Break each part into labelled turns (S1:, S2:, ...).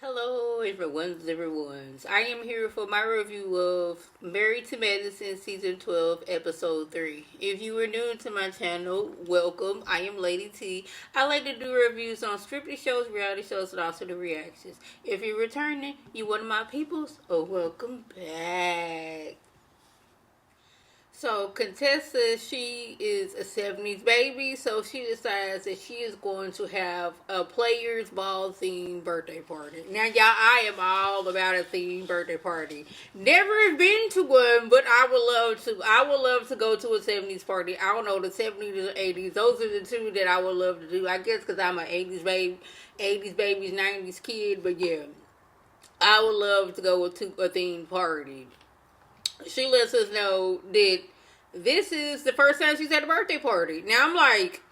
S1: Hello, everyone's. I am here for my review of Married to Medicine Season 12, Episode 3. If you are new to my channel, welcome. I am Lady T. I like to do reviews on strictly shows, reality shows, and also the reactions. If you're returning, you one of my peoples, welcome back. So Contessa, she is a 70s baby, so she decides that she is going to have a players ball themed birthday party. Now y'all, I am all about a themed birthday party. Never been to one, but I would love to. I would love to go to a 70s party. I don't know, the 70s or 80s. Those are the two that I would love to do. I guess because I'm an 80s baby, 90s kid, but yeah. I would love to go to a themed party. She lets us know that this is the first time she's at a birthday party. Now I'm like,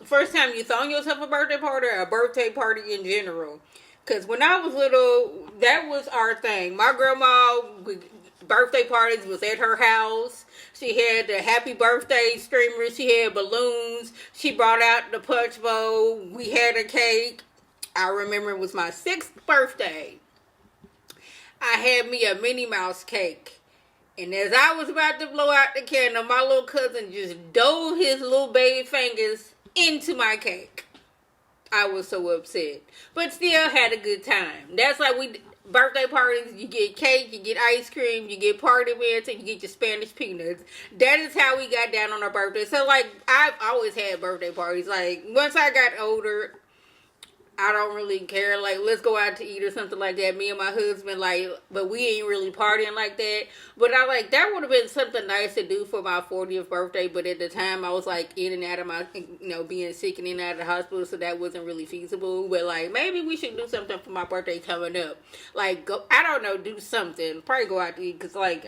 S1: first time you throwing yourself a birthday party or a birthday party in general? Because when I was little, that was our thing. My grandma, birthday parties was at her house. She had the happy birthday streamers. She had balloons. She brought out the punch bowl. We had a cake. I remember it was my 6th birthday. I had me a Minnie Mouse cake. And as I was about to blow out the candle, my little cousin just dove his little baby fingers into my cake. I was so upset. But still had a good time. That's like birthday parties, you get cake, you get ice cream, you get party mints, and you get your Spanish peanuts. That is how we got down on our birthday. So, like, I've always had birthday parties. Like, once I got older, I don't really care. Like, let's go out to eat or something like that. Me and my husband, like, but we ain't really partying like that. But I like, that would have been something nice to do for my 40th birthday. But at the time, I was like in and out of my, being sick and in and out of the hospital. So that wasn't really feasible. But like, maybe we should do something for my birthday coming up. Like, go, I don't know, do something. Probably go out to eat. Because like,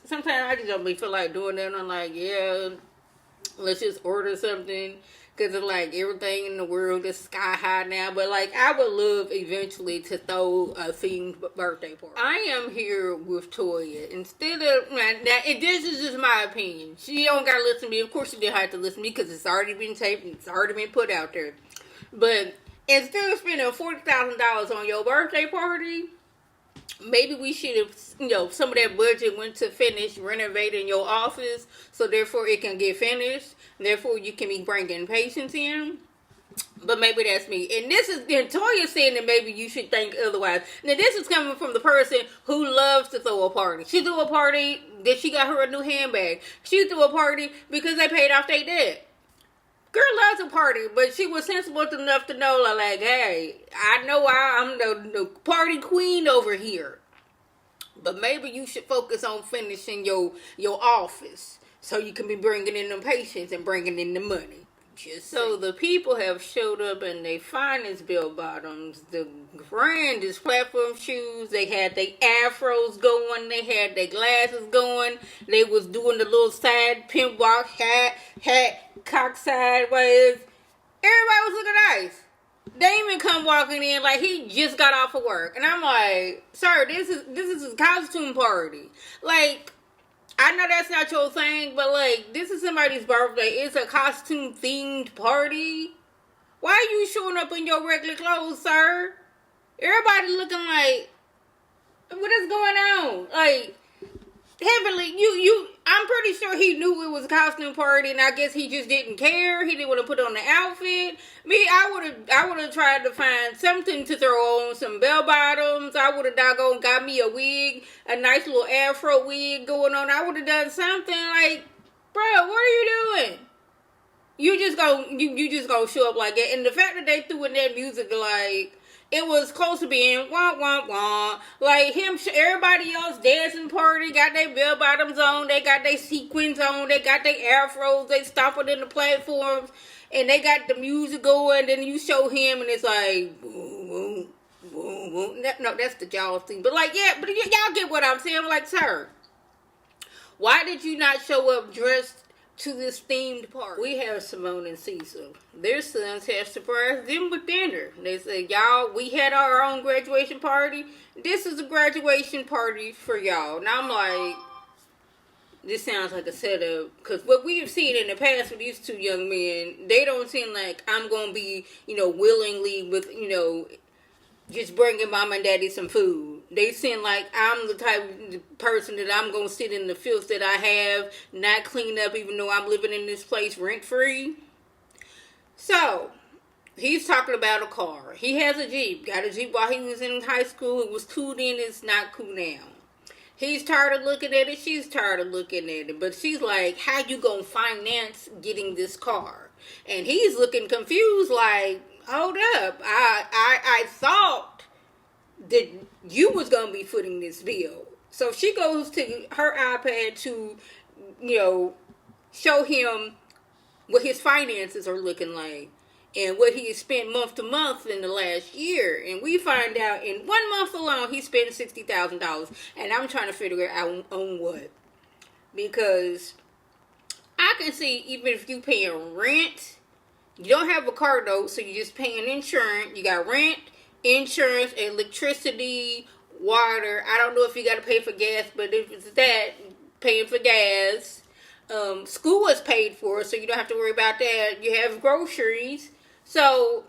S1: sometimes I just don't really feel like doing that. I'm like, yeah, let's just order something. Because it's like everything in the world is sky high now. But like, I would love eventually to throw a themed birthday party. I am here with Toya. Instead of, now, and this is just my opinion. She don't got to listen to me. Of course she didn't have to listen to me because it's already been taped and it's already been put out there. But instead of spending $40,000 on your birthday party, maybe we should have, some of that budget went to finish renovating your office, so therefore it can get finished. Therefore, you can be bringing patients in. But maybe that's me. And this is, then Toya saying that maybe you should think otherwise. Now, this is coming from the person who loves to throw a party. She threw a party that she got her a new handbag. She threw a party because they paid off their debt. Girl loves a party, but she was sensible enough to know, like, hey, I know I'm the party queen over here. But maybe you should focus on finishing your office so you can be bringing in them patients and bringing in the money. Just so the people have showed up in their finest bell bottoms, the grandest platform shoes. They had their afros going. They had their glasses going. They was doing the little side pimp walk, hat cocked sideways. Everybody was looking nice. Damon come walking in like he just got off of work, and I'm like, sir, this is a costume party. Like, I know that's not your thing, but like, this is somebody's birthday. It's a costume themed party. Why are you showing up in your regular clothes, sir? Everybody looking like, what is going on? Like, Heavenly, I'm pretty sure he knew it was a costume party, and I guess he just didn't care. He didn't want to put on the outfit. Me, I would have tried to find something to throw on, some bell bottoms. I would have doggone got me a wig, a nice little afro wig going on. I would have done something like, bro, what are you doing? You just gonna show up like that, and the fact that they threw in that music, like, it was close to being wah wah wah. Like him, everybody else dancing party got their bell bottoms on, they got their sequins on, they got their afros, they stomping in the platforms, and they got the music going. Then you show him, and it's like boom boom boom boom. No, that's the Jaws thing. But like, yeah, but y'all get what I'm saying. I'm like, sir, why did you not show up dressed to this themed party? We have Simone and Cecil. Their sons have surprised them with dinner. They said, y'all, we had our own graduation party. This is a graduation party for y'all. Now I'm like, this sounds like a setup. Because what we've seen in the past with these two young men, they don't seem like I'm going to be, willingly with, just bringing mom and daddy some food. They seem like I'm the type of person that I'm going to sit in the filth that I have, not clean up even though I'm living in this place rent free. So, he's talking about a car. He has a Jeep. Got a Jeep while he was in high school. It was cool then, it's not cool now. He's tired of looking at it. She's tired of looking at it. But she's like, how you going to finance getting this car? And he's looking confused like, hold up. I thought that you was going to be footing this bill. So she goes to her iPad to, show him what his finances are looking like and what he has spent month to month in the last year. And we find out in 1 month alone, he spent $60,000. And I'm trying to figure out on what. Because I can see even if you paying rent, you don't have a car note, so you're just paying insurance. You got rent, insurance, electricity, water. I don't know if you got to pay for gas, but if it's that, paying for gas. School is paid for, so you don't have to worry about that. You have groceries. So,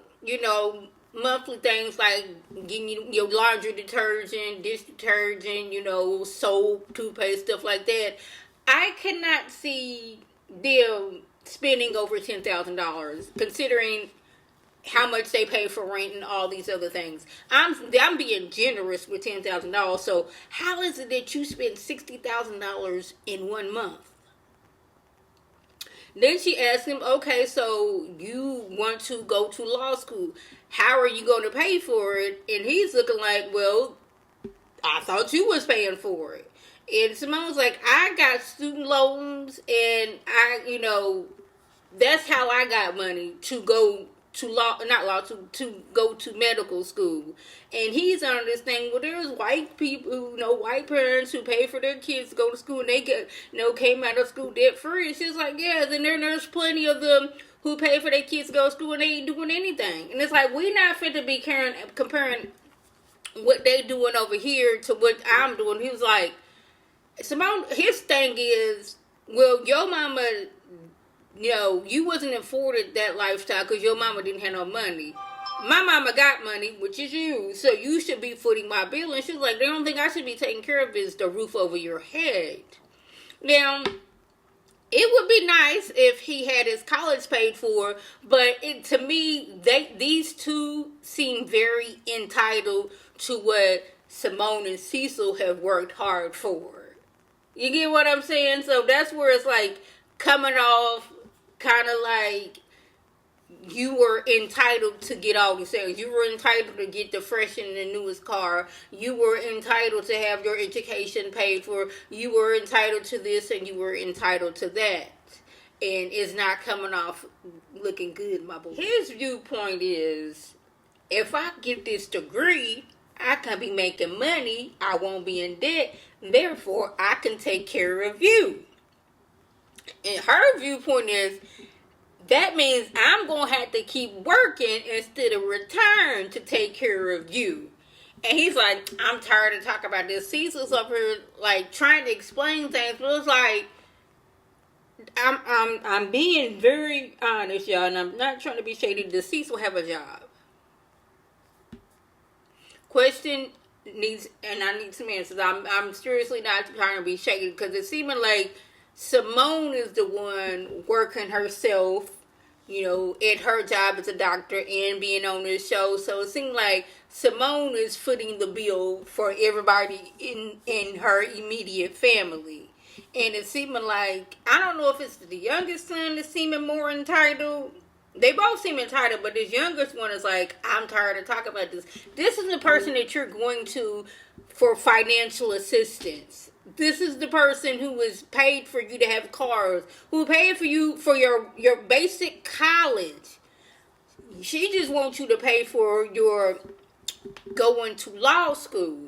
S1: monthly things like getting your laundry detergent, dish detergent, soap, toothpaste, stuff like that. I cannot see them spending over $10,000, considering how much they pay for rent and all these other things. I'm being generous with $10,000. So how is it that you spend $60,000 in 1 month? Then she asked him, okay, so you want to go to law school. How are you going to pay for it? And he's looking like, well, I thought you was paying for it. And Simone's like, I got student loans and that's how I got money to go to go to medical school. And he's on this thing where there's white people, white parents who pay for their kids to go to school and they get, came out of school debt free. And she's like, yeah, then there's plenty of them who pay for their kids to go to school and they ain't doing anything. And it's like, we not fit to be comparing what they doing over here to what I'm doing. He was like, Simone, his thing is, well, your mama, you wasn't afforded that lifestyle because your mama didn't have no money. My mama got money, which is you, so you should be footing my bill. And she's like, the only thing I should be taking care of is the roof over your head. Now, it would be nice if he had his college paid for, but to me, these two seem very entitled to what Simone and Cecil have worked hard for. You get what I'm saying? So that's where it's like coming off kind of like you were entitled to get all these things. You were entitled to get the fresh and the newest car. You were entitled to have your education paid for. You were entitled to this and you were entitled to that. And it's not coming off looking good, my boy. His viewpoint is, if I get this degree, I can be making money. I won't be in debt. Therefore, I can take care of you. And her viewpoint is, that means I'm going to have to keep working instead of return to take care of you. And he's like, I'm tired of talking about this. Cecil's up here, like, trying to explain things. But it's like, I'm being very honest, y'all. And I'm not trying to be shady. Does Cecil have a job? Question needs, and I need some answers. I'm seriously not trying to be shady because it's seeming like Simone is the one working herself, at her job as a doctor and being on this show. So it seems like Simone is footing the bill for everybody in her immediate family. And it's seeming like, I don't know if it's the youngest son that's seeming more entitled. They both seem entitled, but this youngest one is like, I'm tired of talking about this. This is the person that you're going to for financial assistance. This is the person who is paid for you to have cars, who paid for you for your basic college. She just wants you to pay for your going to law school.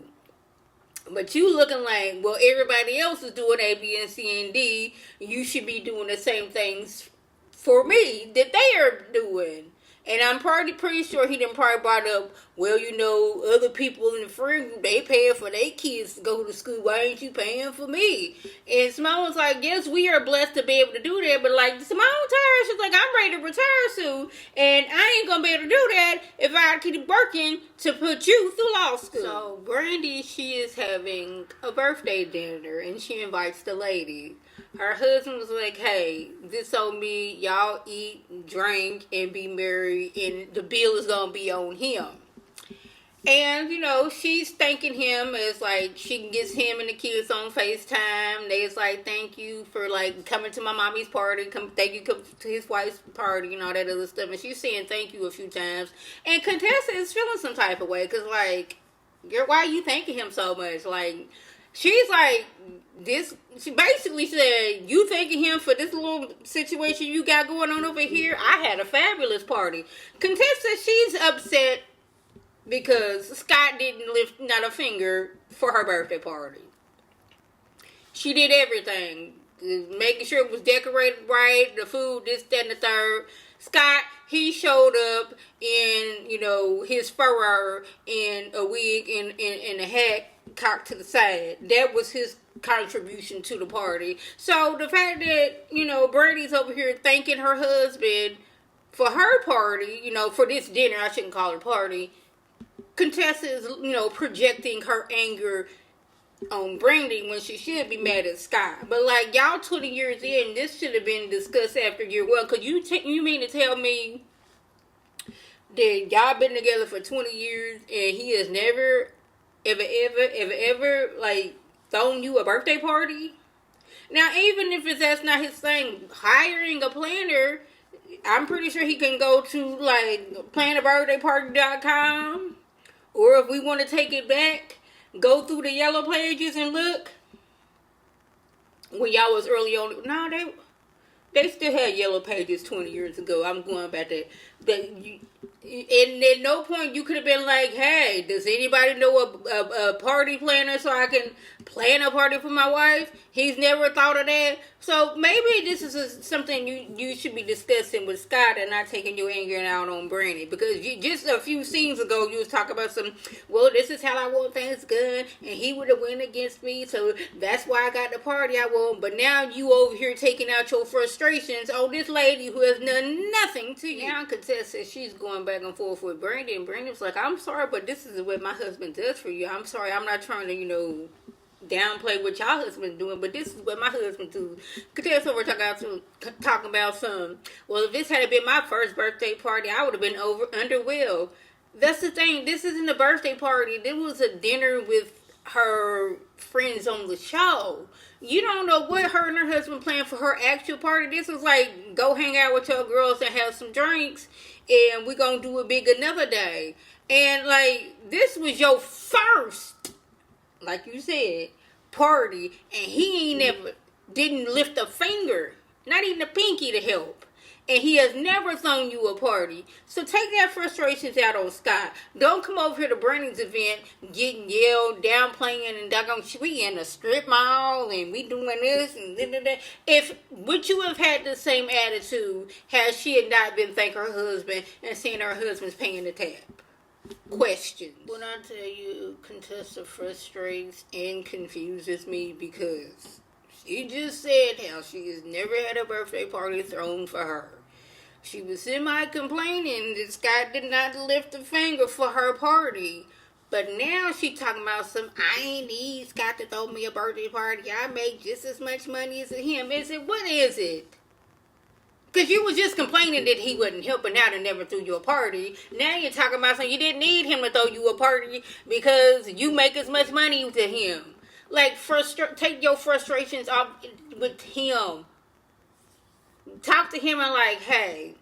S1: But you looking like, well, everybody else is doing A, B, and C, and D. You should be doing the same things for me that they are doing. And I'm pretty sure he didn't probably brought up, well, you know, other people in the friend group, they paying for their kids to go to school. Why ain't you paying for me? And Simone was like, yes, we are blessed to be able to do that. But like, Simone retired. She's like, I'm ready to retire soon. And I ain't going to be able to do that if I keep working to put you through law school. So Brandy, she is having a birthday dinner and she invites the ladies. Her husband was like, hey, this on me, y'all eat, drink, and be merry, and the bill is going to be on him. And, you know, she's thanking him as, like, she gets him and the kids on FaceTime. They's like, thank you for, like, coming to my mommy's party. Thank you to his wife's party and all that other stuff. And she's saying thank you a few times. And Contessa is feeling some type of way because, like, why are you thanking him so much? Like, she's like, she basically said, you thanking him for this little situation you got going on over here? I had a fabulous party. Contessa, she's upset because Scott didn't lift not a finger for her birthday party. She did everything. Making sure it was decorated right, the food, this, that, and the third. Scott, he showed up in, you know, his fur and a wig and a hat cocked to the side. That was his contribution to the party. So the fact that, you know, Brandy's over here thanking her husband for her party, you know, for this dinner, I shouldn't call it a party. Contessa is, you know, projecting her anger on Brandy when she should be mad at Scott. But like, y'all 20 years in, this should have been discussed after year one. Cause you mean to tell me that y'all been together for 20 years and he has never, ever like thrown you a birthday party? Now, even if that's not his thing, hiring a planner, I'm pretty sure he can go to like planabirthdayparty.com. Or if we want to take it back, go through the yellow pages and look. When y'all was early on, no, they still had yellow pages 20 years ago. I'm going back there. And at no point you could have been like, hey, does anybody know a party planner so I can plan a party for my wife? He's never thought of that. So maybe this is something you should be discussing with Scott and not taking your anger out on Brandy. Because just a few scenes ago, you was talking about well, this is how I want things done, and he would have went against me, so that's why I got the party I want. But now you over here taking out your frustrations on this lady who has done nothing to you. Now Contessa, she's going back and forth with Brandy, and Brandy was like, I'm sorry, but this is what my husband does for you. I'm sorry, I'm not trying to, you know, downplay what y'all husband doing, but this is what my husband do. Contessa, we're talking about some. Well, if this had been my first birthday party, I would have been underwhelmed. That's the thing. This isn't a birthday party. This was a dinner with her friends on the show. You don't know what her and her husband planned for her actual party. This was like, go hang out with your girls and have some drinks, and we're gonna do it big another day. And like, this was your first, like you said, party, and he didn't lift a finger, not even a pinky to help. And he has never thrown you a party. So take that frustrations out on Scott. Don't come over here to Brandy's event getting yelled, downplaying, and doggone, we in a strip mall and we doing this and that. If would you have had the same attitude had she had not been thanking her husband and seeing her husband's paying the tab? Questions. When I tell you, Contessa frustrates and confuses me because she just said how she has never had a birthday party thrown for her. She was semi-complaining that Scott did not lift a finger for her party. But now she talking about I ain't need Scott to throw me a birthday party. I make just as much money as him. What is it? Because you was just complaining that he wasn't helping out and never threw you a party. Now you're talking about something you didn't need him to throw you a party because you make as much money to him. Like, take your frustrations off with him. Talk to him and like, hey,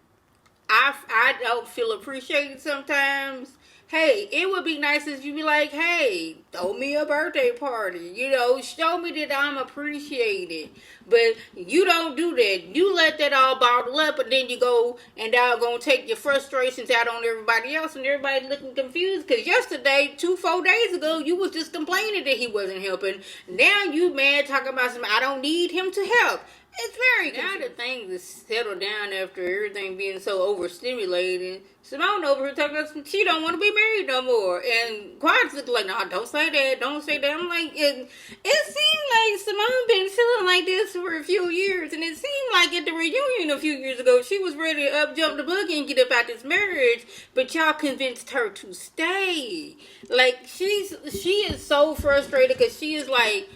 S1: I don't feel appreciated sometimes. Hey, it would be nice if you be like, hey, throw me a birthday party. You know, show me that I'm appreciated. But you don't do that. You let that all bottle up and then you go and I'm going to take your frustrations out on everybody else and everybody looking confused. Because yesterday, 4 days ago, you was just complaining that he wasn't helping. Now you mad talking about I don't need him to help. It's very now the things is settled down after everything being so overstimulated. Simone over here talking about she don't want to be married no more, and Quad's looking like, "No, don't say that, don't say that." I'm like, it seemed like Simone been feeling like this for a few years, and it seemed like at the reunion a few years ago she was ready to up jump the buggy and get up out this marriage, but y'all convinced her to stay. Like she is so frustrated because she is like.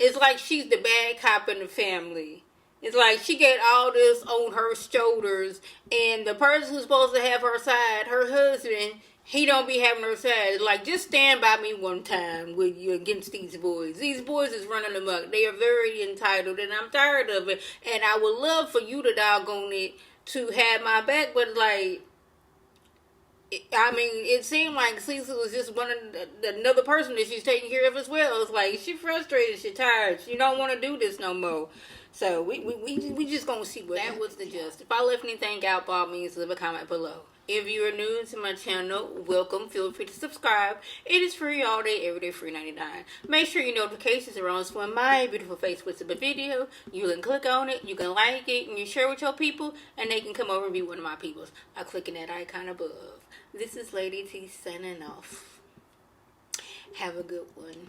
S1: It's like she's the bad cop in the family. It's like she got all this on her shoulders, and the person who's supposed to have her side, her husband, he don't be having her side. It's like, just stand by me one time with you against these boys. These boys is running amok. They are very entitled, and I'm tired of it. And I would love for you to doggone it to have my back, but like, I mean, it seemed like Cecil was just one of another person that she's taking care of as well. It's like she's frustrated, she's tired, she don't want to do this no more. So we just gonna see what that was the gist. If I left anything out, by all means, leave a comment below. If you are new to my channel, welcome. Feel free to subscribe. It is free all day, every day, free 99. Make sure your notifications are on so when my beautiful face puts up a video, you can click on it, you can like it, and you share with your people, and they can come over and be one of my peoples by clicking that icon above. This is Lady T signing off. Have a good one.